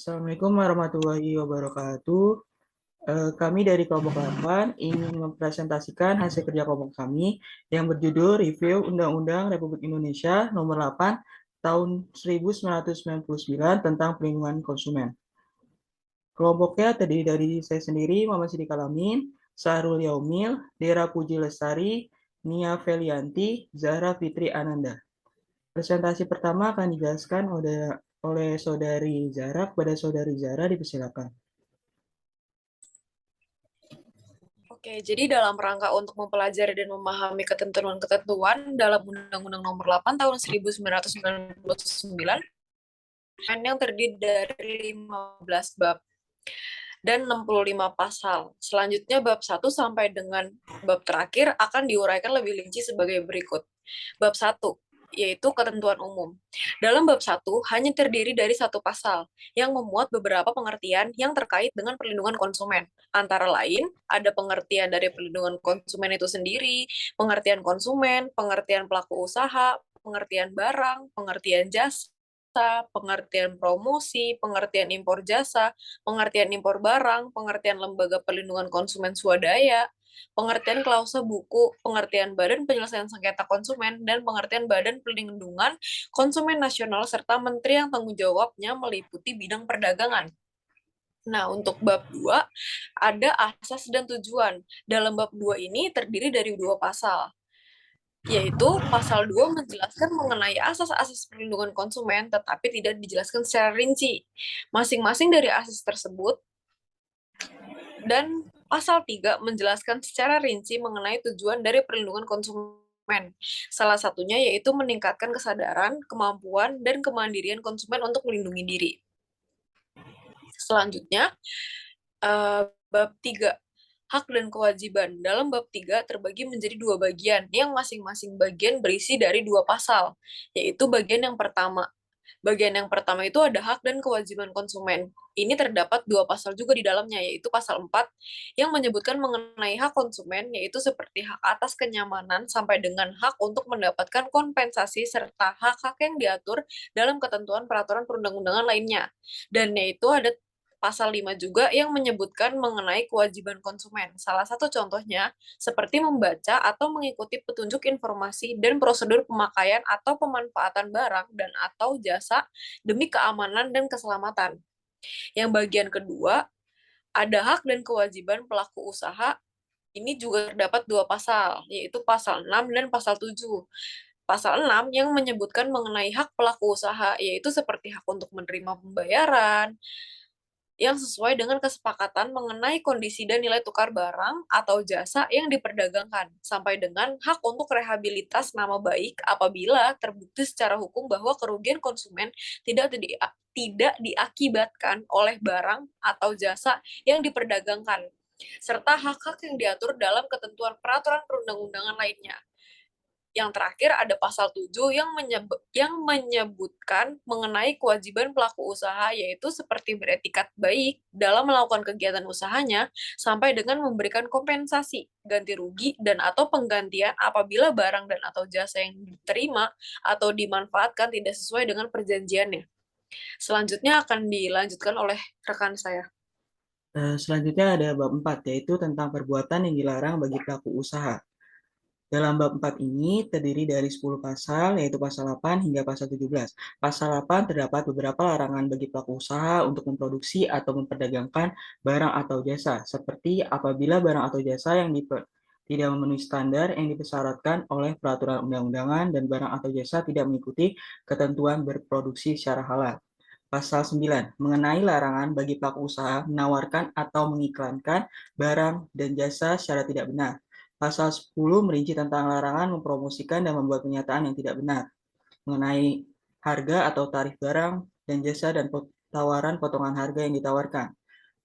Assalamualaikum warahmatullahi wabarakatuh. Kami dari kelompok 8 ingin mempresentasikan hasil kerja kelompok kami yang berjudul Review Undang-Undang Republik Indonesia Nomor 8 Tahun 1999 tentang Perlindungan Konsumen. Kelompoknya terdiri dari saya sendiri, Muhammad Sidik Alamin, Sahrul Yaumil, Dera Puji Lestari, Nia Felianti, Zahra Fitri Ananda. Presentasi pertama akan dijelaskan oleh Saudari Zahra. Kepada Saudari Zahra dipersilakan. Oke, jadi dalam rangka untuk mempelajari dan memahami ketentuan-ketentuan dalam Undang-Undang Nomor 8 Tahun 1999 yang terdiri dari 15 bab dan 65 pasal. Selanjutnya bab 1 sampai dengan bab terakhir akan diuraikan lebih rinci sebagai berikut. Bab 1 yaitu ketentuan umum. Dalam bab 1 hanya terdiri dari satu pasal yang memuat beberapa pengertian yang terkait dengan perlindungan konsumen. Antara lain, ada pengertian dari perlindungan konsumen itu sendiri, pengertian konsumen, pengertian pelaku usaha, pengertian barang, pengertian jasa, pengertian promosi, pengertian impor jasa, pengertian impor barang, pengertian lembaga perlindungan konsumen swadaya, pengertian klausul buku, pengertian Badan Penyelesaian Sengketa Konsumen, dan pengertian Badan Perlindungan Konsumen Nasional, serta menteri yang tanggung jawabnya meliputi bidang perdagangan. Nah, untuk bab 2, ada asas dan tujuan. Dalam bab 2 ini terdiri dari 2 pasal, yaitu pasal 2 menjelaskan mengenai asas-asas perlindungan konsumen, tetapi tidak dijelaskan secara rinci. Masing-masing dari asas tersebut dan pasal 3 menjelaskan secara rinci mengenai tujuan dari perlindungan konsumen. Salah satunya yaitu meningkatkan kesadaran, kemampuan, dan kemandirian konsumen untuk melindungi diri. Selanjutnya, bab 3, hak dan kewajiban. Dalam bab 3 terbagi menjadi 2 bagian, yang masing-masing bagian berisi dari 2 pasal, yaitu bagian yang pertama. Bagian yang pertama itu ada hak dan kewajiban konsumen. Ini terdapat 2 pasal juga di dalamnya, yaitu pasal 4 yang menyebutkan mengenai hak konsumen, yaitu seperti hak atas kenyamanan sampai dengan hak untuk mendapatkan kompensasi serta hak-hak yang diatur dalam ketentuan peraturan perundang-undangan lainnya. Dan yaitu ada pasal 5 juga yang menyebutkan mengenai kewajiban konsumen. Salah satu contohnya seperti membaca atau mengikuti petunjuk informasi dan prosedur pemakaian atau pemanfaatan barang dan atau jasa demi keamanan dan keselamatan. Yang bagian kedua, ada hak dan kewajiban pelaku usaha. Ini juga terdapat 2 pasal, yaitu pasal 6 dan pasal 7. Pasal 6 yang menyebutkan mengenai hak pelaku usaha, yaitu seperti hak untuk menerima pembayaran, yang sesuai dengan kesepakatan mengenai kondisi dan nilai tukar barang atau jasa yang diperdagangkan, sampai dengan hak untuk rehabilitas nama baik apabila terbukti secara hukum bahwa kerugian konsumen tidak diakibatkan oleh barang atau jasa yang diperdagangkan, serta hak-hak yang diatur dalam ketentuan peraturan perundang-undangan lainnya. Yang terakhir ada pasal 7 yang menyebutkan mengenai kewajiban pelaku usaha, yaitu seperti beretikat baik dalam melakukan kegiatan usahanya sampai dengan memberikan kompensasi, ganti rugi, dan atau penggantian apabila barang dan atau jasa yang diterima atau dimanfaatkan tidak sesuai dengan perjanjiannya. Selanjutnya akan dilanjutkan oleh rekan saya. Selanjutnya ada bab 4, yaitu tentang perbuatan yang dilarang bagi pelaku usaha. Dalam bab 4 ini terdiri dari 10 pasal, yaitu pasal 8 hingga pasal 17. Pasal 8 terdapat beberapa larangan bagi pelaku usaha untuk memproduksi atau memperdagangkan barang atau jasa, seperti apabila barang atau jasa yang tidak memenuhi standar yang dipersyaratkan oleh peraturan undang-undangan dan barang atau jasa tidak mengikuti ketentuan berproduksi secara halal. Pasal 9, mengenai larangan bagi pelaku usaha menawarkan atau mengiklankan barang dan jasa secara tidak benar. Pasal 10 merinci tentang larangan mempromosikan dan membuat pernyataan yang tidak benar mengenai harga atau tarif barang dan jasa dan tawaran potongan harga yang ditawarkan.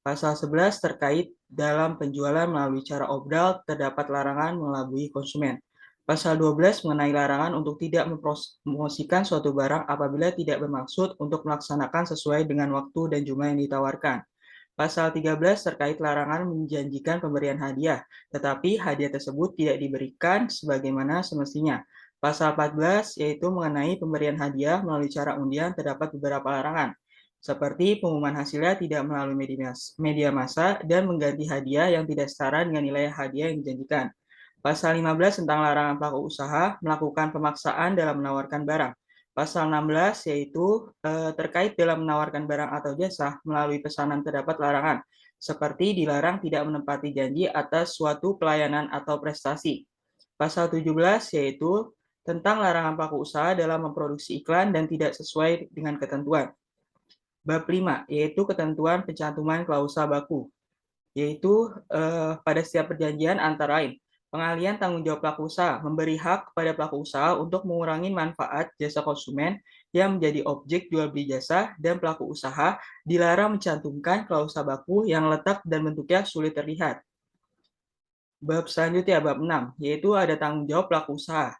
Pasal 11 terkait dalam penjualan melalui cara obral terdapat larangan mengelabui konsumen. Pasal 12 mengenai larangan untuk tidak mempromosikan suatu barang apabila tidak bermaksud untuk melaksanakan sesuai dengan waktu dan jumlah yang ditawarkan. Pasal 13 terkait larangan menjanjikan pemberian hadiah, tetapi hadiah tersebut tidak diberikan sebagaimana semestinya. Pasal 14 yaitu mengenai pemberian hadiah melalui cara undian terdapat beberapa larangan. seperti pengumuman hasilnya tidak melalui media massa dan mengganti hadiah yang tidak setara dengan nilai hadiah yang dijanjikan. Pasal 15 tentang larangan pelaku usaha melakukan pemaksaan dalam menawarkan barang. Pasal 16 yaitu terkait dalam menawarkan barang atau jasa melalui pesanan terdapat larangan, seperti dilarang tidak menepati janji atas suatu pelayanan atau prestasi. Pasal 17 yaitu tentang larangan pelaku usaha dalam memproduksi iklan dan tidak sesuai dengan ketentuan. Bab 5 yaitu ketentuan pencantuman klausa baku, yaitu pada setiap perjanjian antara lain pengalihan tanggung jawab pelaku usaha memberi hak kepada pelaku usaha untuk mengurangi manfaat jasa konsumen yang menjadi objek jual beli jasa, dan pelaku usaha dilarang mencantumkan klausa baku yang letak dan bentuknya sulit terlihat. Bab selanjutnya bab 6 yaitu ada tanggung jawab pelaku usaha.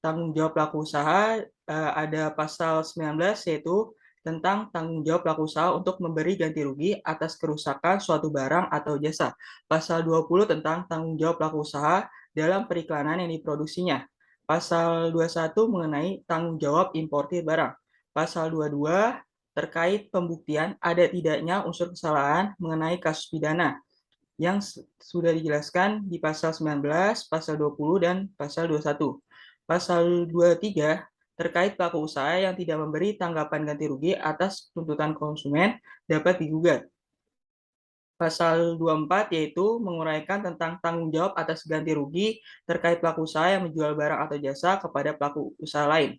Tanggung jawab pelaku usaha ada pasal 19 yaitu tentang tanggung jawab pelaku usaha untuk memberi ganti rugi atas kerusakan suatu barang atau jasa. Pasal 20 tentang tanggung jawab pelaku usaha dalam periklanan yang diproduksinya. Pasal 21 mengenai tanggung jawab importir barang. Pasal 22 terkait pembuktian ada tidaknya unsur kesalahan mengenai kasus pidana yang sudah dijelaskan di pasal 19, pasal 20, dan pasal 21. Pasal 23 terkait pelaku usaha yang tidak memberi tanggapan ganti rugi atas tuntutan konsumen dapat digugat. Pasal 24 yaitu menguraikan tentang tanggung jawab atas ganti rugi terkait pelaku usaha yang menjual barang atau jasa kepada pelaku usaha lain.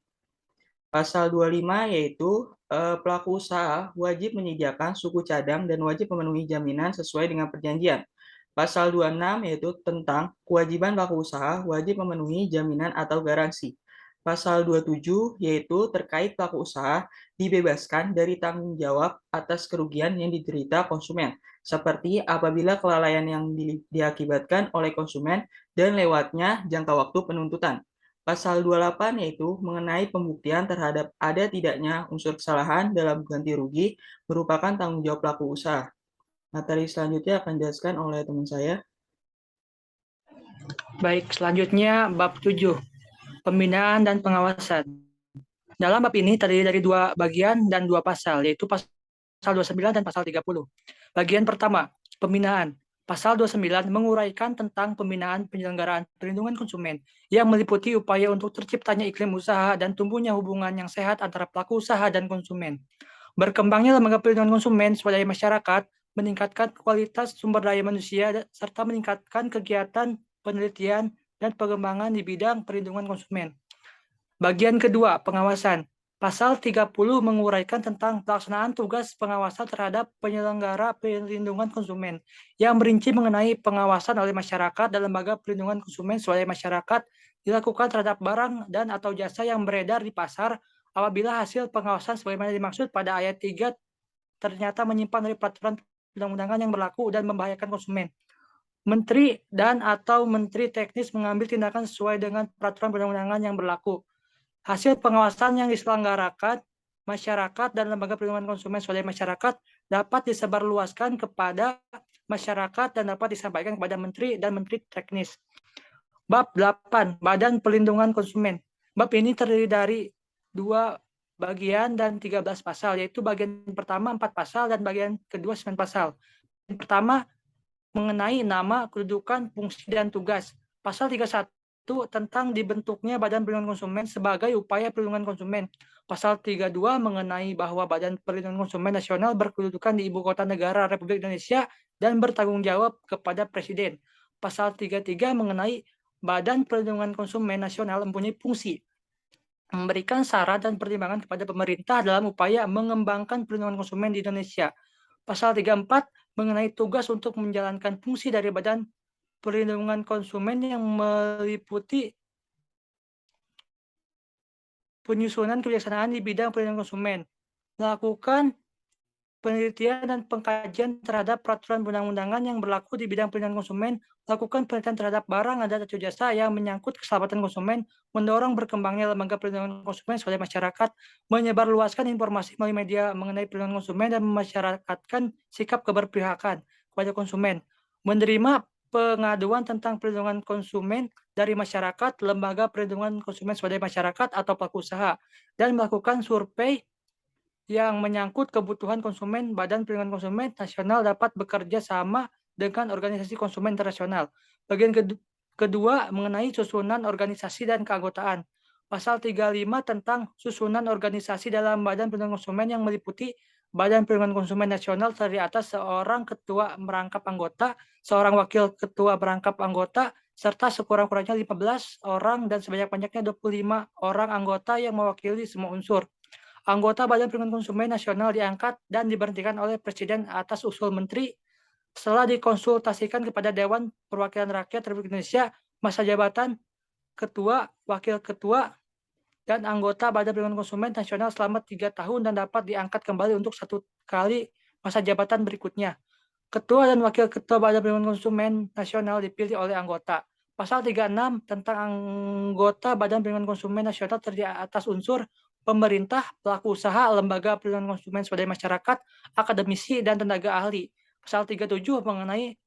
Pasal 25 yaitu pelaku usaha wajib menyediakan suku cadang dan wajib memenuhi jaminan sesuai dengan perjanjian. Pasal 26 yaitu tentang kewajiban pelaku usaha wajib memenuhi jaminan atau garansi. Pasal 27 yaitu terkait pelaku usaha dibebaskan dari tanggung jawab atas kerugian yang diderita konsumen, seperti apabila kelalaian yang diakibatkan oleh konsumen dan lewatnya jangka waktu penuntutan. Pasal 28 yaitu mengenai pembuktian terhadap ada tidaknya unsur kesalahan dalam ganti rugi merupakan tanggung jawab pelaku usaha. Materi selanjutnya akan dijelaskan oleh teman saya. Baik, selanjutnya bab 7, pembinaan dan pengawasan. Dalam bab ini terdiri dari 2 bagian dan 2 pasal, yaitu pasal 29 dan pasal 30. Bagian pertama, pembinaan. Pasal 29 menguraikan tentang pembinaan penyelenggaraan perlindungan konsumen yang meliputi upaya untuk terciptanya iklim usaha dan tumbuhnya hubungan yang sehat antara pelaku usaha dan konsumen. Berkembangnya lembaga perlindungan konsumen swadaya masyarakat, meningkatkan kualitas sumber daya manusia, serta meningkatkan kegiatan penelitian dan pengembangan di bidang perlindungan konsumen. Bagian kedua, pengawasan. Pasal 30 menguraikan tentang pelaksanaan tugas pengawasan terhadap penyelenggara perlindungan konsumen yang merinci mengenai pengawasan oleh masyarakat dan lembaga perlindungan konsumen swadaya masyarakat dilakukan terhadap barang dan atau jasa yang beredar di pasar apabila hasil pengawasan sebagaimana dimaksud pada ayat 3 ternyata menyimpang dari peraturan undang-undangan yang berlaku dan membahayakan konsumen. Menteri dan atau menteri teknis mengambil tindakan sesuai dengan peraturan perundang-undangan yang berlaku. Hasil pengawasan yang diselenggarakan masyarakat dan lembaga perlindungan konsumen swadaya masyarakat dapat disebarluaskan kepada masyarakat dan dapat disampaikan kepada menteri dan menteri teknis. Bab 8, Badan Perlindungan Konsumen. Bab ini terdiri dari 2 bagian dan 13 pasal, yaitu bagian pertama 4 pasal dan bagian kedua 9 pasal. Yang pertama mengenai nama, kedudukan, fungsi, dan tugas. Pasal 31 tentang dibentuknya Badan Perlindungan Konsumen sebagai upaya perlindungan konsumen. Pasal 32 mengenai bahwa Badan Perlindungan Konsumen Nasional berkedudukan di Ibu Kota Negara Republik Indonesia dan bertanggung jawab kepada Presiden. Pasal 33 mengenai Badan Perlindungan Konsumen Nasional mempunyai fungsi memberikan saran dan pertimbangan kepada pemerintah dalam upaya mengembangkan perlindungan konsumen di Indonesia. Pasal 34 mengenai tugas untuk menjalankan fungsi dari Badan Perlindungan Konsumen yang meliputi penyusunan kebijaksanaan di bidang perlindungan konsumen, melakukan penelitian dan pengkajian terhadap peraturan perundang-undangan yang berlaku di bidang perlindungan konsumen, melakukan penelitian terhadap barang dan atau jasa yang menyangkut keselamatan konsumen, mendorong berkembangnya lembaga perlindungan konsumen sebagai masyarakat, menyebarluaskan informasi melalui media mengenai perlindungan konsumen dan memasyarakatkan sikap keberpihakan kepada konsumen, menerima pengaduan tentang perlindungan konsumen dari masyarakat, lembaga perlindungan konsumen sebagai masyarakat atau pelaku usaha, dan melakukan survei yang menyangkut kebutuhan konsumen, Badan Perlindungan Konsumen Nasional dapat bekerja sama dengan organisasi konsumen internasional. Bagian kedua mengenai susunan organisasi dan keanggotaan. Pasal 35 tentang susunan organisasi dalam Badan Perlindungan Konsumen yang meliputi Badan Perlindungan Konsumen Nasional terdiri atas seorang ketua merangkap anggota, seorang wakil ketua merangkap anggota, serta sekurang-kurangnya 15 orang dan sebanyak-banyaknya 25 orang anggota yang mewakili semua unsur. Anggota Badan Perlindungan Konsumen Nasional diangkat dan diberhentikan oleh Presiden atas usul Menteri setelah dikonsultasikan kepada Dewan Perwakilan Rakyat Republik Indonesia. Masa jabatan Ketua, Wakil Ketua, dan anggota Badan Perlindungan Konsumen Nasional selama 3 tahun dan dapat diangkat kembali untuk 1 kali masa jabatan berikutnya. Ketua dan Wakil Ketua Badan Perlindungan Konsumen Nasional dipilih oleh anggota. Pasal 36 tentang anggota Badan Perlindungan Konsumen Nasional terdiri atas unsur pemerintah, pelaku usaha, lembaga perlindungan konsumen swadaya masyarakat, akademisi, dan tenaga ahli. Pasal 37 mengenai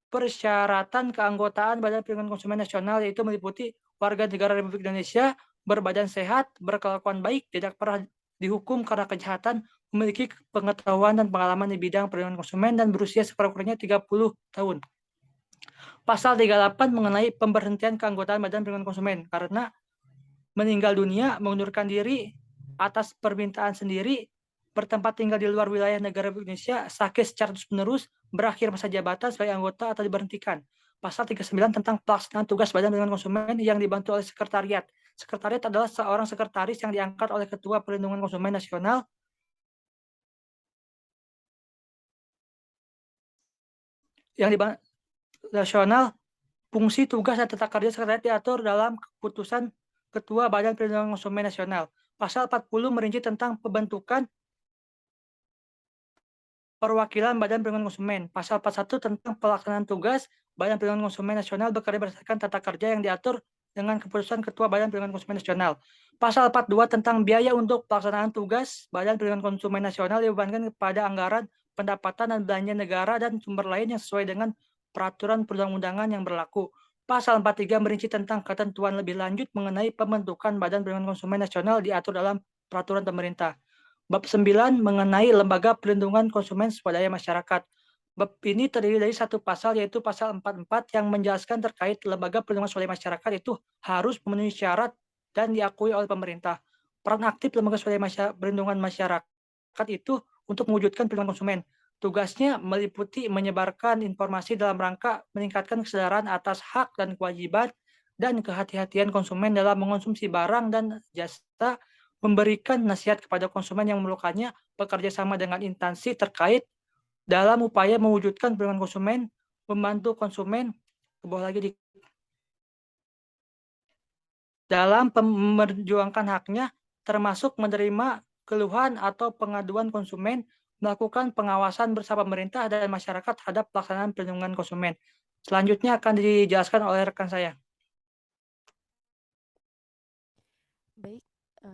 persyaratan keanggotaan Badan Perlindungan Konsumen Nasional yaitu meliputi warga negara Republik Indonesia, berbadan sehat, berkelakuan baik, tidak pernah dihukum karena kejahatan, memiliki pengetahuan dan pengalaman di bidang perlindungan konsumen, dan berusia sekurang-kurangnya 30 tahun. Pasal 38 mengenai pemberhentian keanggotaan Badan Perlindungan Konsumen karena meninggal dunia, mengundurkan diri atas permintaan sendiri, bertempat tinggal di luar wilayah negara Republik Indonesia, sakit secara terus-menerus, berakhir masa jabatan sebagai anggota atau diberhentikan. Pasal 39 tentang pelaksanaan tugas Badan Perlindungan Konsumen yang dibantu oleh sekretariat. Sekretariat adalah seorang sekretaris yang diangkat oleh Ketua Perlindungan Konsumen Nasional yang nasional. Fungsi, tugas, dan tata kerja sekretariat diatur dalam keputusan Ketua Badan Perlindungan Konsumen Nasional. Pasal 40 merinci tentang pembentukan perwakilan Badan Perlindungan Konsumen. Pasal 41 tentang pelaksanaan tugas Badan Perlindungan Konsumen Nasional bekerja berdasarkan tata kerja yang diatur dengan keputusan Ketua Badan Perlindungan Konsumen Nasional. Pasal 42 tentang biaya untuk pelaksanaan tugas Badan Perlindungan Konsumen Nasional dibebankan kepada anggaran, pendapatan, dan belanja negara dan sumber lain yang sesuai dengan peraturan perundang-undangan yang berlaku. Pasal 43 merinci tentang ketentuan lebih lanjut mengenai pembentukan Badan Perlindungan Konsumen Nasional diatur dalam peraturan pemerintah. Bab 9 mengenai Lembaga Perlindungan Konsumen Swadaya Masyarakat. Bab ini terdiri dari 1 pasal, yaitu pasal 44 yang menjelaskan terkait Lembaga Perlindungan Swadaya Masyarakat itu harus memenuhi syarat dan diakui oleh pemerintah. Peran aktif Lembaga Swadaya Perlindungan Masyarakat itu untuk mewujudkan perlindungan konsumen. Tugasnya meliputi menyebarkan informasi dalam rangka meningkatkan kesadaran atas hak dan kewajiban dan kehati-hatian konsumen dalam mengonsumsi barang dan jasa, memberikan nasihat kepada konsumen yang memerlukannya, bekerja sama dengan instansi terkait dalam upaya mewujudkan perlindungan konsumen, membantu konsumen dalam memperjuangkan haknya, termasuk menerima keluhan atau pengaduan konsumen, melakukan pengawasan bersama pemerintah dan masyarakat terhadap pelaksanaan perlindungan konsumen. Selanjutnya akan dijelaskan oleh rekan saya. Baik,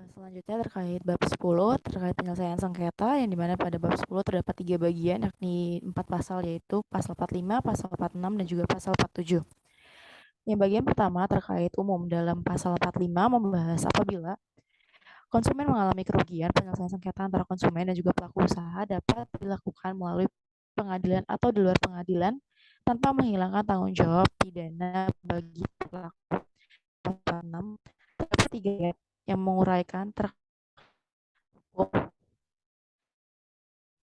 selanjutnya terkait bab 10 terkait penyelesaian sengketa, yang dimana pada bab 10 terdapat 3 bagian, yakni 4 pasal, yaitu pasal 45, pasal 46, dan juga pasal 47. Yang bagian pertama terkait umum dalam pasal 45 membahas apabila konsumen mengalami kerugian, penyelesaian sengketa antara konsumen dan juga pelaku usaha dapat dilakukan melalui pengadilan atau di luar pengadilan tanpa menghilangkan tanggung jawab pidana bagi pelaku. Pasal 6 terdapat 3 yang menguraikan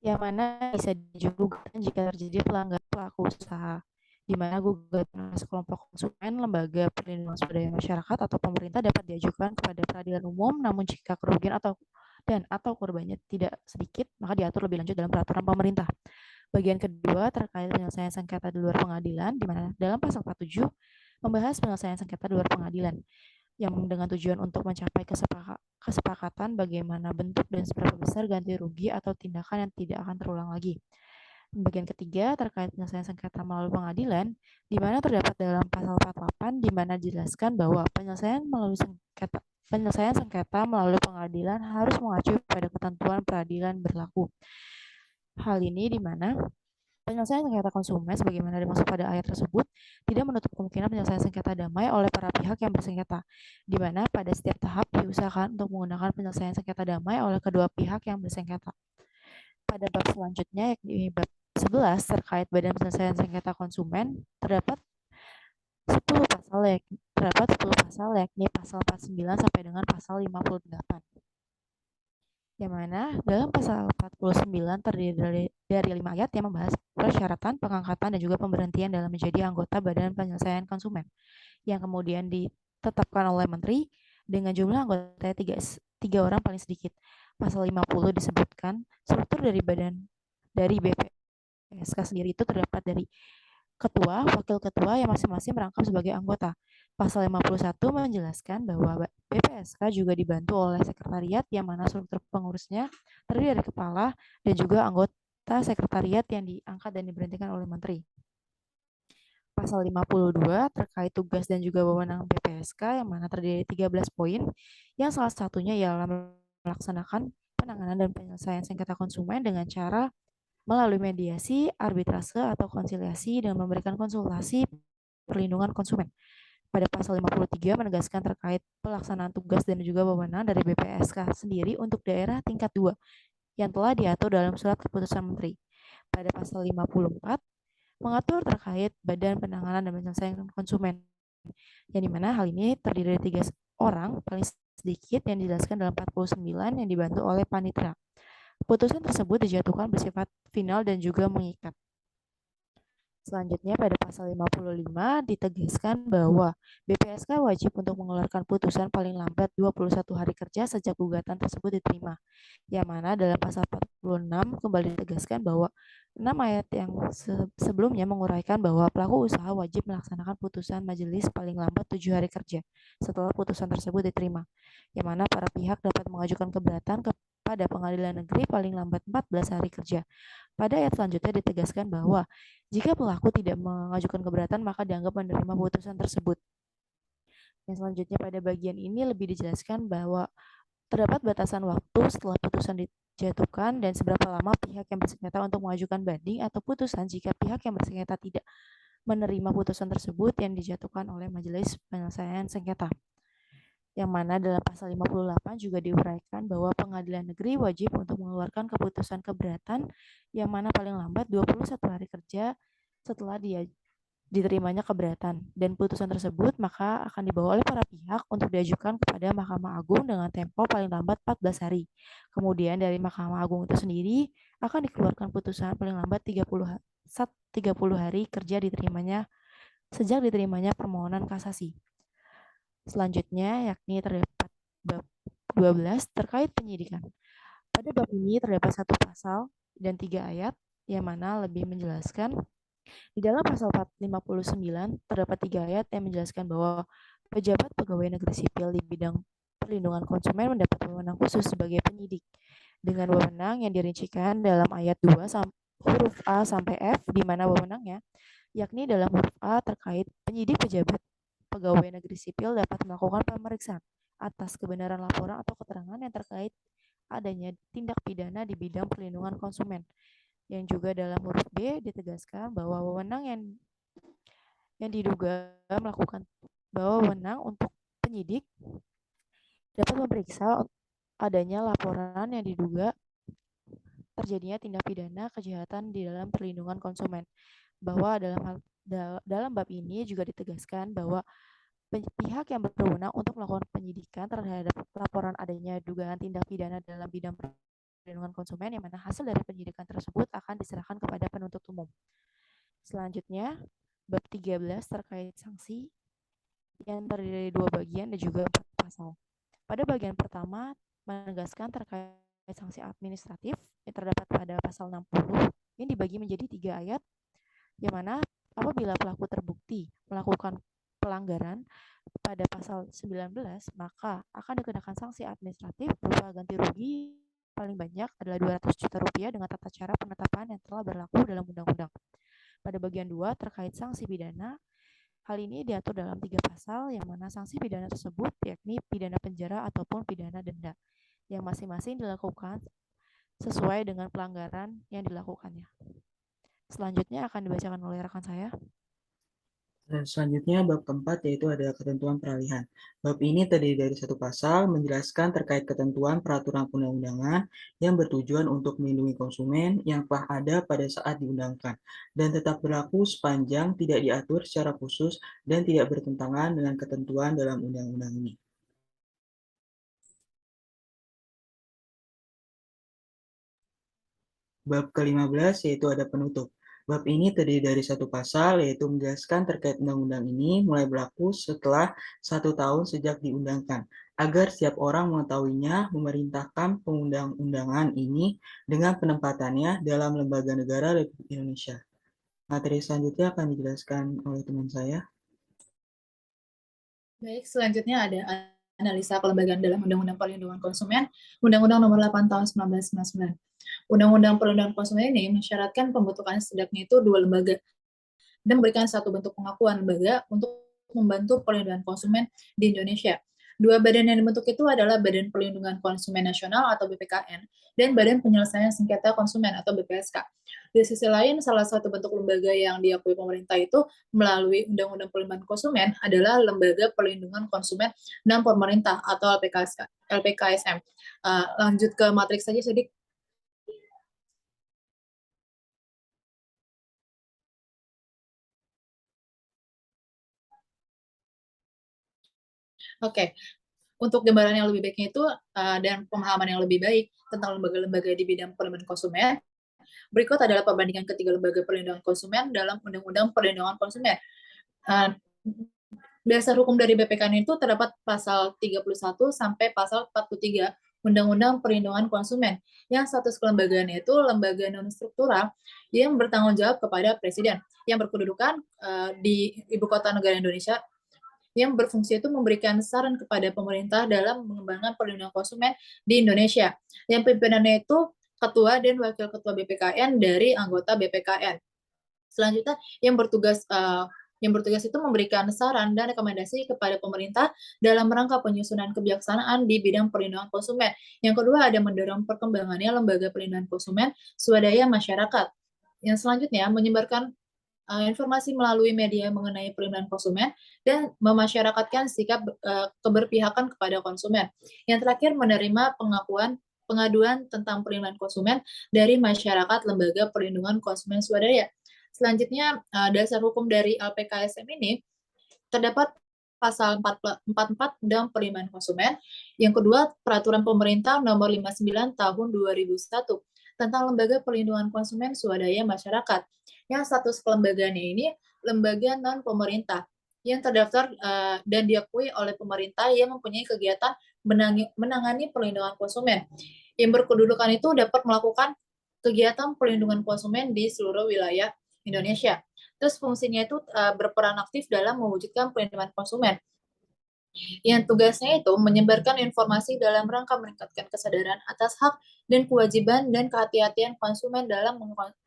yang mana bisa diajukan jika terjadi pelanggaran pelaku usaha, di mana gugatan sekelompok konsumen, lembaga perlindungan swadaya masyarakat, atau pemerintah dapat diajukan kepada peradilan umum, namun jika kerugian atau korbannya tidak sedikit, maka diatur lebih lanjut dalam peraturan pemerintah. Bagian kedua terkait penyelesaian sengketa di luar pengadilan, di mana dalam pasal 47 membahas penyelesaian sengketa di luar pengadilan yang dengan tujuan untuk mencapai kesepakatan bagaimana bentuk dan seberapa besar ganti rugi atau tindakan yang tidak akan terulang lagi. Bagian ketiga terkait penyelesaian sengketa melalui pengadilan, di mana terdapat dalam pasal 48, di mana dijelaskan bahwa penyelesaian sengketa melalui pengadilan harus mengacu pada ketentuan peradilan berlaku. Hal ini di mana Penyelesaian sengketa konsumen sebagaimana dimaksud pada ayat tersebut tidak menutup kemungkinan penyelesaian sengketa damai oleh para pihak yang bersengketa, di mana pada setiap tahap diusahakan untuk menggunakan penyelesaian sengketa damai oleh kedua pihak yang bersengketa. Pada bab selanjutnya, yakni bab 11 terkait badan penyelesaian sengketa konsumen, terdapat 10 pasal yakni pasal 49 sampai dengan pasal 58. Yang mana dalam pasal 49 terdiri dari 5 ayat yang membahas persyaratan, pengangkatan, dan juga pemberhentian dalam menjadi anggota Badan Penyelesaian Konsumen, yang kemudian ditetapkan oleh Menteri dengan jumlah anggotanya 3 orang paling sedikit. Pasal 50 disebutkan struktur dari BPSK sendiri itu terdapat dari ketua, wakil ketua yang masing-masing merangkap sebagai anggota. Pasal 51 menjelaskan bahwa BPSK juga dibantu oleh sekretariat yang mana struktur pengurusnya terdiri dari kepala dan juga anggota sekretariat yang diangkat dan diberhentikan oleh menteri. Pasal 52 terkait tugas dan juga wewenang BPSK yang mana terdiri dari 13 poin yang salah satunya ialah melaksanakan penanganan dan penyelesaian sengketa konsumen dengan cara melalui mediasi, arbitrase, atau konsiliasi dan memberikan konsultasi perlindungan konsumen. Pada pasal 53 menegaskan terkait pelaksanaan tugas dan juga wewenang dari BPSK sendiri untuk daerah tingkat 2 yang telah diatur dalam surat keputusan menteri. Pada pasal 54 mengatur terkait badan penanganan dan penyelesaian konsumen, yang dimana hal ini terdiri dari 3 orang paling sedikit yang dijelaskan dalam 49 yang dibantu oleh panitera. Putusan tersebut dijatuhkan bersifat final dan juga mengikat. Selanjutnya pada pasal 55 ditegaskan bahwa BPSK wajib untuk mengeluarkan putusan paling lambat 21 hari kerja sejak gugatan tersebut diterima. Yang mana dalam pasal 46 kembali ditegaskan bahwa 6 ayat yang sebelumnya menguraikan bahwa pelaku usaha wajib melaksanakan putusan majelis paling lambat 7 hari kerja setelah putusan tersebut diterima. Yang mana para pihak dapat mengajukan keberatan pada pengadilan negeri paling lambat 14 hari kerja. Pada ayat selanjutnya ditegaskan bahwa jika pelaku tidak mengajukan keberatan maka dianggap menerima putusan tersebut. Yang selanjutnya pada bagian ini lebih dijelaskan bahwa terdapat batasan waktu setelah putusan dijatuhkan dan seberapa lama pihak yang bersengketa untuk mengajukan banding atau putusan jika pihak yang bersengketa tidak menerima putusan tersebut yang dijatuhkan oleh Majelis Penyelesaian Sengketa. Yang mana dalam pasal 58 juga diuraikan bahwa pengadilan negeri wajib untuk mengeluarkan keputusan keberatan yang mana paling lambat 21 hari kerja setelah diterimanya keberatan, dan putusan tersebut maka akan dibawa oleh para pihak untuk diajukan kepada Mahkamah Agung dengan tempo paling lambat 14 hari. Kemudian dari Mahkamah Agung itu sendiri akan dikeluarkan putusan paling lambat 30 hari kerja sejak diterimanya permohonan kasasi. Selanjutnya yakni terdapat bab 12 terkait penyidikan. Pada bab ini terdapat 1 pasal dan 3 ayat yang mana lebih menjelaskan. Di dalam pasal 59 terdapat 3 ayat yang menjelaskan bahwa pejabat pegawai negeri sipil di bidang perlindungan konsumen mendapat wewenang khusus sebagai penyidik dengan wewenang yang dirincikan dalam ayat 2 huruf A sampai F, di mana wewenangnya yakni dalam huruf A terkait penyidik pejabat pegawai negeri sipil dapat melakukan pemeriksaan atas kebenaran laporan atau keterangan yang terkait adanya tindak pidana di bidang perlindungan konsumen. Yang juga dalam huruf B ditegaskan bahwa wewenang yang diduga melakukan bahwa wewenang untuk penyidik dapat memeriksa adanya laporan yang diduga terjadinya tindak pidana kejahatan di dalam perlindungan konsumen. Bahwa dalam bab ini juga ditegaskan bahwa pihak yang berwenang untuk melakukan penyidikan terhadap laporan adanya dugaan tindak pidana dalam bidang perlindungan konsumen yang mana hasil dari penyidikan tersebut akan diserahkan kepada penuntut umum. Selanjutnya, bab 13 terkait sanksi yang terdiri dari 2 bagian dan juga 4 pasal. Pada bagian pertama menegaskan terkait sanksi administratif yang terdapat pada pasal 60 yang dibagi menjadi 3 ayat yang mana apabila pelaku terbukti melakukan pelanggaran pada pasal 19 maka akan dikenakan sanksi administratif berupa ganti rugi paling banyak adalah 200 juta rupiah dengan tata cara penetapan yang telah berlaku dalam undang-undang. Pada bagian 2 terkait sanksi pidana, hal ini diatur dalam 3 pasal yang mana sanksi pidana tersebut yakni pidana penjara ataupun pidana denda yang masing-masing dilakukan sesuai dengan pelanggaran yang dilakukannya. Selanjutnya akan dibacakan oleh rekan saya. Dan selanjutnya bab keempat yaitu ada ketentuan peralihan. Bab ini terdiri dari satu pasal menjelaskan terkait ketentuan peraturan perundang-undangan yang bertujuan untuk melindungi konsumen yang telah ada pada saat diundangkan dan tetap berlaku sepanjang tidak diatur secara khusus dan tidak bertentangan dengan ketentuan dalam undang-undang ini. Bab ke-15 yaitu ada penutup. Bab ini terdiri dari satu pasal, yaitu menjelaskan terkait undang-undang ini mulai berlaku setelah 1 tahun sejak diundangkan, agar setiap orang mengetahuinya, memerintahkan pengundang-undangan ini dengan penempatannya dalam lembaga negara Republik Indonesia. Materi selanjutnya akan dijelaskan oleh teman saya. Baik, selanjutnya ada analisa kelembagaan dalam Undang-Undang Perlindungan Konsumen, Undang-Undang Nomor 8 Tahun 1999. Undang-Undang Perlindungan Konsumen ini mensyaratkan pembentukan setidaknya itu 2 lembaga dan memberikan satu bentuk pengakuan lembaga untuk membantu perlindungan konsumen di Indonesia. 2 badan yang dibentuk itu adalah Badan Perlindungan Konsumen Nasional atau BPKN dan Badan Penyelesaian Sengketa Konsumen atau BPSK. Di sisi lain, salah satu bentuk lembaga yang diakui pemerintah itu melalui Undang-Undang Perlindungan Konsumen adalah Lembaga Perlindungan Konsumen dan Pemerintah atau LPKSM. Lanjut ke matriks saja, Sidik. Oke, untuk gambaran yang lebih baiknya itu dan pemahaman yang lebih baik tentang lembaga-lembaga di bidang perlindungan konsumen, berikut adalah perbandingan ketiga lembaga perlindungan konsumen dalam Undang-Undang Perlindungan Konsumen. Dasar hukum dari BPKN itu terdapat pasal 31 sampai pasal 43 Undang-Undang Perlindungan Konsumen, yang status kelembagaannya itu lembaga non-struktural yang bertanggung jawab kepada Presiden, yang berkedudukan di Ibu Kota Negara Indonesia, yang berfungsi itu memberikan saran kepada pemerintah dalam mengembangkan perlindungan konsumen di Indonesia. Yang pimpinannya itu ketua dan wakil ketua BPKN dari anggota BPKN. Selanjutnya yang bertugas itu memberikan saran dan rekomendasi kepada pemerintah dalam rangka penyusunan kebijaksanaan di bidang perlindungan konsumen. Yang kedua ada mendorong perkembangannya lembaga perlindungan konsumen swadaya masyarakat. Yang selanjutnya menyebarkan informasi melalui media mengenai perlindungan konsumen dan memasyarakatkan sikap keberpihakan kepada konsumen. Yang terakhir menerima pengaduan tentang perlindungan konsumen dari masyarakat lembaga perlindungan konsumen swadaya. Selanjutnya dasar hukum dari LPKSM ini terdapat pasal 44 Undang Perlindungan Konsumen. Yang kedua, Peraturan Pemerintah Nomor 59 Tahun 2001 tentang Lembaga Perlindungan Konsumen Swadaya Masyarakat. Yang status kelembagaannya ini lembaga non-pemerintah yang terdaftar dan diakui oleh pemerintah yang mempunyai kegiatan menangani perlindungan konsumen. Yang berkedudukan itu dapat melakukan kegiatan perlindungan konsumen di seluruh wilayah Indonesia. Terus fungsinya itu berperan aktif dalam mewujudkan perlindungan konsumen. Yang tugasnya itu menyebarkan informasi dalam rangka meningkatkan kesadaran atas hak dan kewajiban dan kehati-hatian konsumen dalam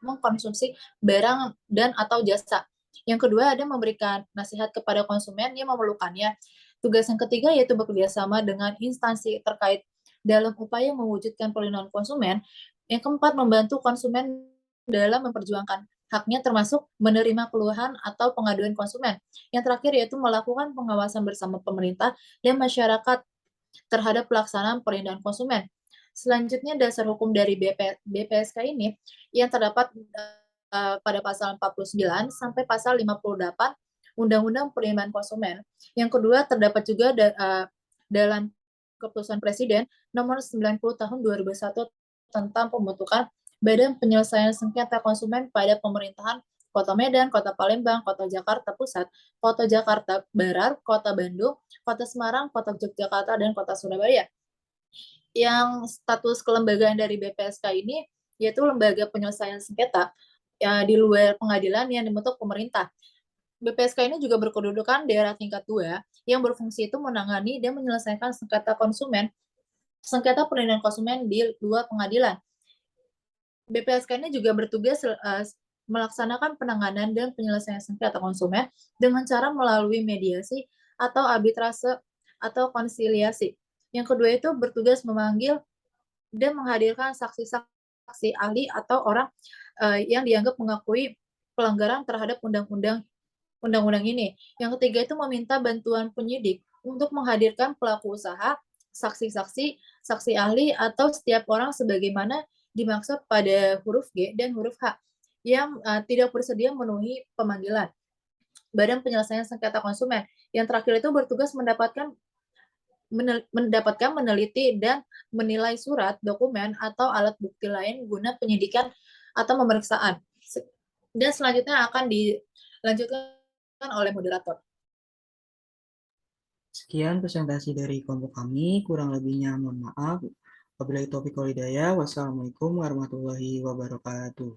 mengkonsumsi barang dan atau jasa. Yang kedua ada memberikan nasihat kepada konsumen yang memerlukannya. Tugas yang ketiga yaitu bekerjasama dengan instansi terkait dalam upaya mewujudkan perlindungan konsumen. Yang keempat membantu konsumen dalam memperjuangkan haknya termasuk menerima keluhan atau pengaduan konsumen. Yang terakhir yaitu melakukan pengawasan bersama pemerintah dan masyarakat terhadap pelaksanaan perlindungan konsumen. Selanjutnya dasar hukum dari BPSK ini yang terdapat pada pasal 49 sampai pasal 58 Undang-Undang Perlindungan Konsumen. Yang kedua terdapat juga dalam keputusan Presiden nomor 90 tahun 2001 tentang pembentukan Badan Penyelesaian Sengketa Konsumen pada pemerintahan Kota Medan, Kota Palembang, Kota Jakarta Pusat, Kota Jakarta Barat, Kota Bandung, Kota Semarang, Kota Yogyakarta, dan Kota Surabaya. Yang status kelembagaan dari BPSK ini yaitu lembaga penyelesaian sengketa di luar pengadilan yang dibentuk pemerintah. BPSK ini juga berkedudukan daerah tingkat 2 yang berfungsi itu menangani dan menyelesaikan sengketa perlindungan konsumen di luar pengadilan. BPSK ini juga bertugas melaksanakan penanganan dan penyelesaian sengketa konsumen dengan cara melalui mediasi atau arbitrase atau konsiliasi. Yang kedua itu bertugas memanggil dan menghadirkan saksi-saksi saksi ahli atau orang yang dianggap mengakui pelanggaran terhadap undang-undang ini. Yang ketiga itu meminta bantuan penyidik untuk menghadirkan pelaku usaha, saksi-saksi, saksi ahli, atau setiap orang sebagaimana dimaksud pada huruf G dan huruf H yang tidak bersedia memenuhi pemanggilan. Badan Penyelesaian Sengketa Konsumen. Yang terakhir itu bertugas mendapatkan, meneliti, dan menilai surat, dokumen, atau alat bukti lain guna penyidikan atau pemeriksaan. Dan selanjutnya akan dilanjutkan oleh moderator. Sekian presentasi dari kelompok kami, kurang lebihnya mohon maaf. Wabillahi taufiq wal hidayah. Wassalamualaikum warahmatullahi wabarakatuh.